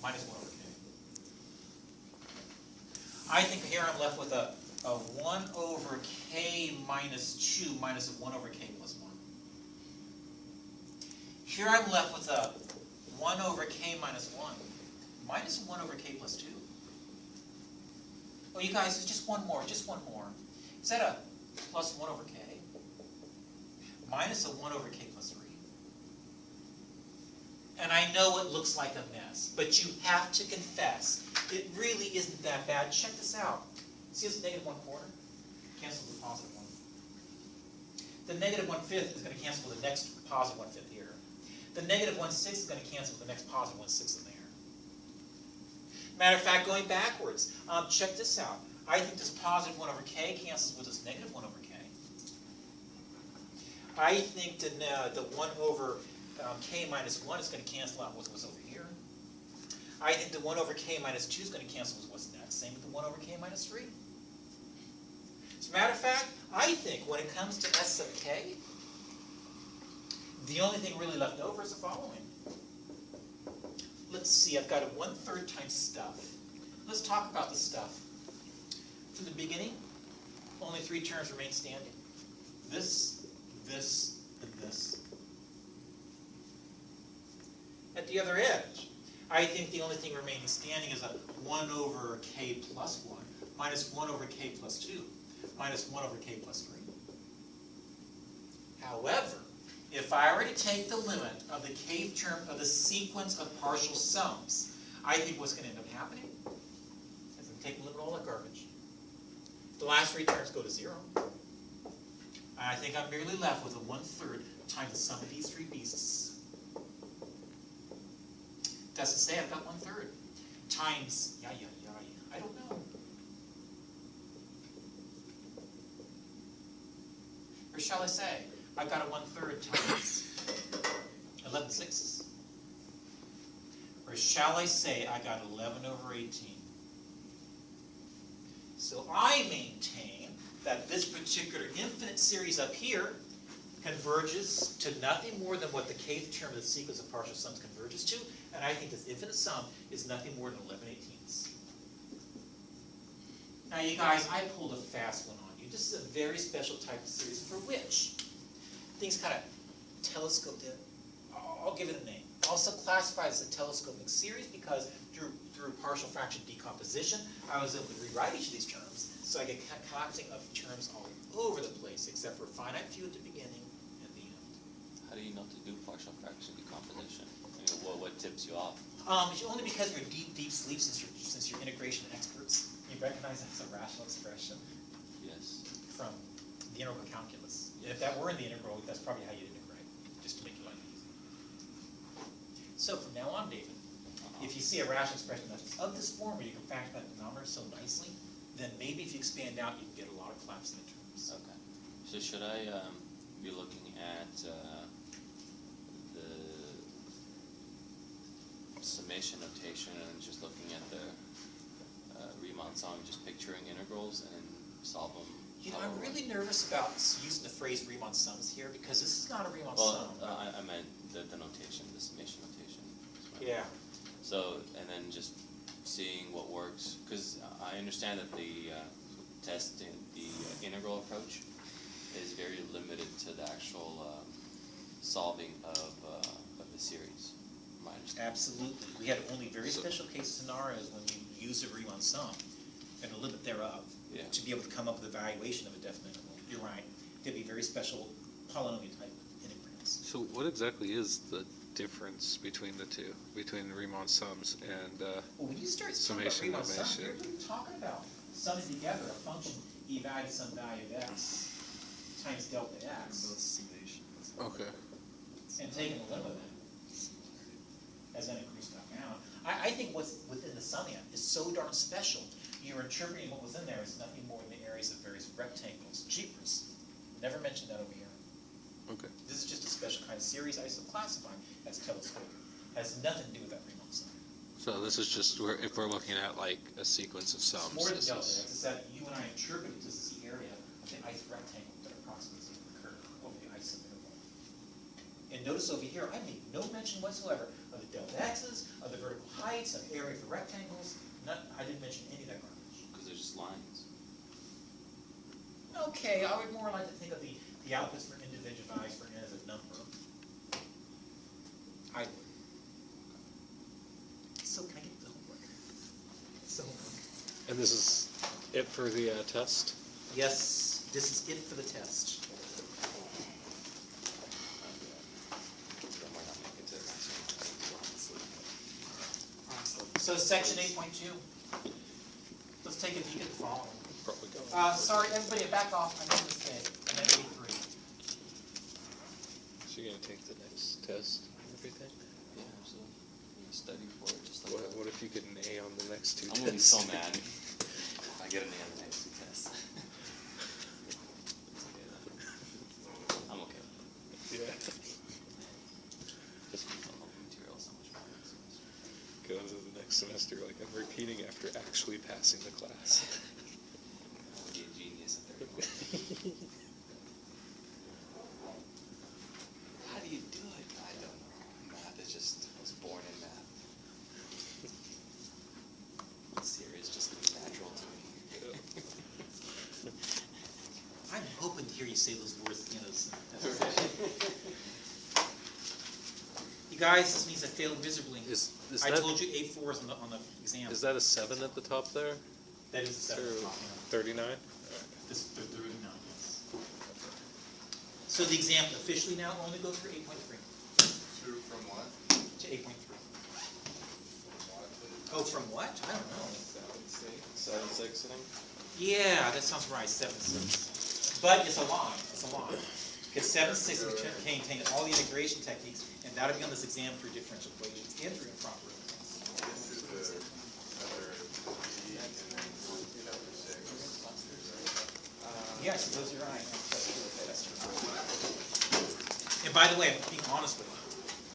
minus 1 over k. I think here I'm left with a 1 over k minus 2 minus a 1 over k plus 1. Here I'm left with a 1 over k minus 1 minus 1 over k plus 2. Oh, you guys, just one more, just one more. Is that a plus 1 over k minus a 1 over k plus 3? And I know it looks like a mess, but you have to confess, it really isn't that bad. Check this out. See this negative 1/4? Cancel the positive 1. The negative 1/5 is going to cancel with the next positive 1/5 here. The negative 1/6 is going to cancel with the next positive 1/6 in there. Matter of fact, going backwards, check this out. I think this positive 1 over k cancels with this negative 1 over k. I think the 1 over k minus 1 is going to cancel out with what's over here. I think the 1 over k minus 2 is going to cancel with what's next. Same with the 1 over k minus 3. As a matter of fact, I think when it comes to s sub k, the only thing really left over is the following. Let's see, I've got a 1/3 times stuff. Let's talk about the stuff. From the beginning, only 3 terms remain standing. This, this, and this. At the other edge, I think the only thing remaining standing is a 1 over k plus 1 minus 1 over k plus 2 minus 1 over k plus 3. However, if I were to take the limit of the kth term of the sequence of partial sums, I think what's going to end up happening is I'm going to take the limit of all that garbage. The last 3 terms go to 0. And I think I'm merely left with a 1/3 times the sum of these 3 beasts. Doesn't say I've got 1/3 times, I don't know. Or shall I say, I've got a 1/3 times 11/6. Or shall I say I got 11 over 18. So I maintain that this particular infinite series up here converges to nothing more than what the kth term of the sequence of partial sums converges to, and I think this infinite sum is nothing more than 11/18. Now you guys, I pulled a fast one on you. This is a very special type of series for which things kind of telescoped in. I'll give it a name. Also classified as a telescopic series because through partial fraction decomposition, I was able to rewrite each of these terms, so I get collapsing of terms all over the place, except for a finite few at the beginning and the end. How do you know to do partial fraction decomposition? I mean, what tips you off? Only because you're deep sleep since you're integration experts. You recognize that as a rational expression Yes. from the integral calculus. And if that were in the integral, that's probably how you'd integrate, just to make your life easy. So from now on, David, if you see a rational expression that's of this form where you can factor that denominator so nicely, then maybe if you expand out, you can get a lot of collapsing terms. Okay. So should I be looking at the summation notation and just looking at the Riemann sum, just picturing integrals and solve them? You know, I'm really nervous about using the phrase Riemann sums here because this is not a Riemann sum. I meant the notation, the summation notation. Yeah. So, and then just seeing what works, because I understand that the testing, the integral approach is very limited to the actual solving of the series. My understanding. Absolutely. We had only very special case scenarios when you use a Riemann sum and a limit thereof to be able to come up with a valuation of a definite interval. You're right. There'd be very special polynomial type integrals. So what exactly is the difference between the two, between the Riemann sums and Well, when you start talking about summation Riemann sums, summation? you're talking about summing together a function e valued some value of x times delta x Okay. and taking the limit of that as n increases back out. I think what's within the summing is so darn special. You're interpreting what was in there as nothing more than the areas of various rectangles. Jeepers. Never mentioned that over here. Okay. This is just a special kind of series I classify as telescopic. Has nothing to do with that Riemann sum. So this is just if we're looking at like a sequence of sums. It's more than this delta is- x. It's that you and I interpreted this as the area of the ice rectangle that approximates the curve over the ice interval. And notice over here, I made no mention whatsoever of the delta x's, of the vertical heights, of area for rectangles. I didn't mention any of that garbage. Because they're just lines. Okay, I would more like to think of the outputs for individualized for n as a number. I would. So can I get the homework? So And this is it for the test? yes, this is it for the test. So section 8.2. Let's take a peek at the following. Probably go. Sorry, everybody, back off. I made a mistake. I meant A3. So you're gonna take the next test and everything? Yeah, absolutely. I'm gonna study for it just like that. What if you get an A on the next two tests? I'm gonna be so mad if I get an A on the next two tests. It's okay though. I'm okay with it. Yeah. Just makes the whole material so much better next semester. Go into the next semester like I'm repeating after actually passing the class. I'll be a genius at 31. How do you do it? I don't know. Math is just, I was born in math. Serious just comes natural to me. I'm hoping to hear you say those words at the end of this session. You guys, this means I failed miserably. I told you A4 is on the exam. Is that a 7 at the top there? That is a 7 at the top, yeah. 39? This is the 39, yes. So the exam officially now only goes for 8.3. From what? To 8.3. Oh, from what? I don't know. 7.6, I think. Yeah, that sounds right, 7.6. But it's a lie, it's a lie. Because 7.6 will contain all the integration techniques, and that'll be on this exam for differential equations and for improper equations. This is the other E and then chapter 6. Yes, those are right. That's true. And by the way, I'm being honest with you.